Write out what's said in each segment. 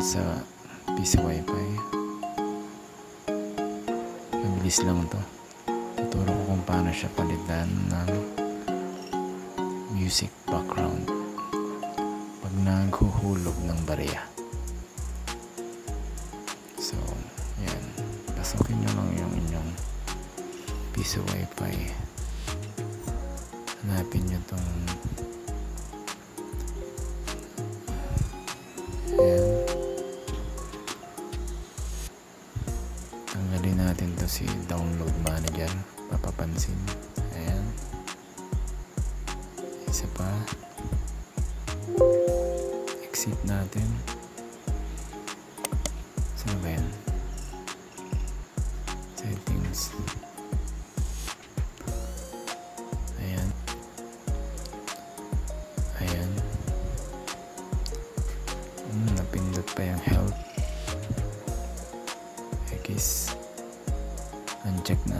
sa Pisa Wi-Fi. Mabilis lang to. Tuturo ko kung paano siya palitan ng music background pag naghuhulog ng barya. So yan, pasukin nyo lang yung inyong Pisa Wi-Fi. Hanapin nyo tong ayan. Tanggalin natin to si download manager. Papapansin. Ayan. Isa pa. Exit natin. Saan ba yan? Settings. Ayan. Ayan. Napindot pa yung health. X. Uncheck na.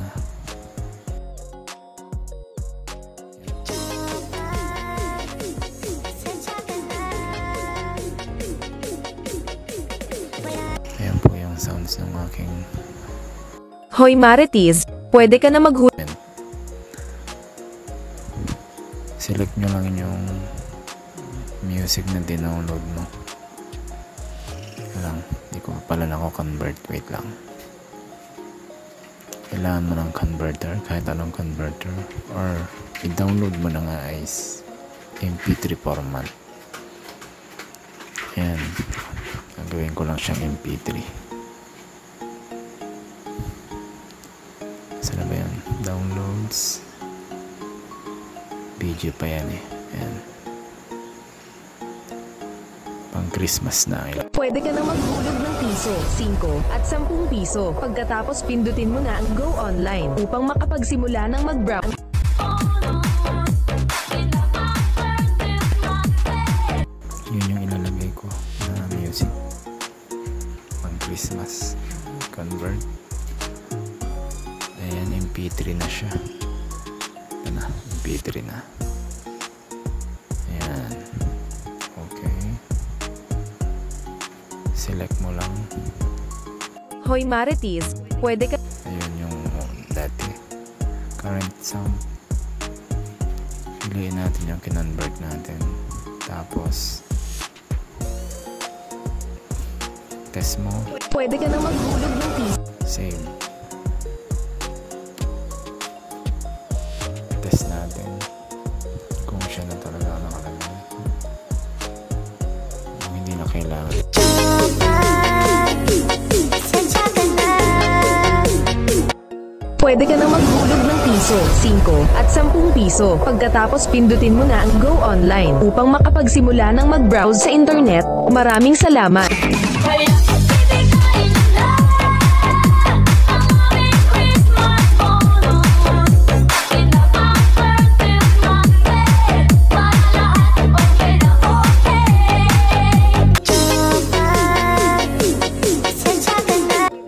Ayan po yung sounds ng aking Hoy Marites, pwede ka na select nyo lang yung music na dinownload mo. Lang, hindi ko pala convert. Wait lang. Kailangan mo ng converter, kahit anong converter, or i-download mo na nga is MP3 format. Ayan. Gagawin ko lang siyang MP3. Saan na ba yan? Downloads. Video pa yan eh. Ayan. Pang Christmas na. Pwede ka na maghulog ng piso, 5 at 10 piso. Pagkatapos pindutin mo na ang Go Online upang makapagsimula ng mag-browse. Yun yung ilalagay ko na music. Pang Christmas. Convert. Ayan, MP3 na siya. Ito na, MP3 na. Ayan. Okay. Select mo lang. Hoy Marites, pwede ka... Ayun yung dati. Current sound. Piliin natin yung kinonvert natin. Tapos test mo. Pwede ka na maghulog ng piso. Save. Test natin kung siya na talaga nakalagay. Kung hindi na kailangan. Pwede ka na maghulog ng piso, 5 at 10 piso. Pagkatapos pindutin mo na ang Go Online upang makapagsimula ng mag-browse sa internet. Maraming salamat!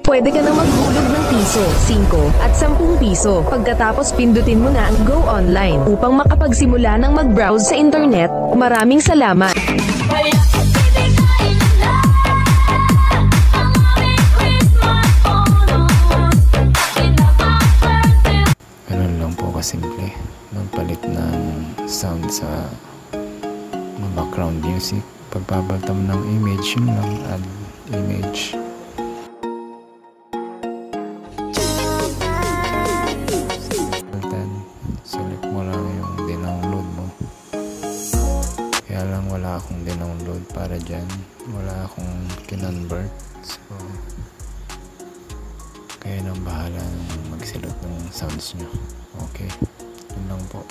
Pwede ka na maghulog ng piso, 5 at 10 piso. Pagkatapos pindutin mo na ang Go Online upang makapagsimula ng mag-browse sa internet. Maraming salamat! Ganun lang po kasimple. Magpalit ng sound sa background music. Pagpapalitan mo ng image, yun lang. Add image. Select mo lang yung dinownload mo. Kaya lang wala akong dinownload para dyan. Wala akong kinonvert. So kaya nang bahala magsilot ng sounds nyo. Okay. Yun lang po.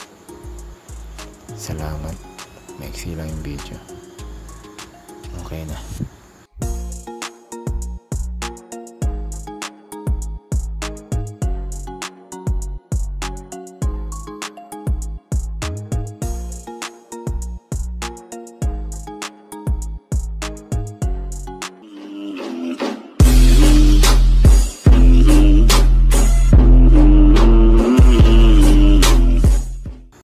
Salamat. Maiksi lang yung video. Okay na.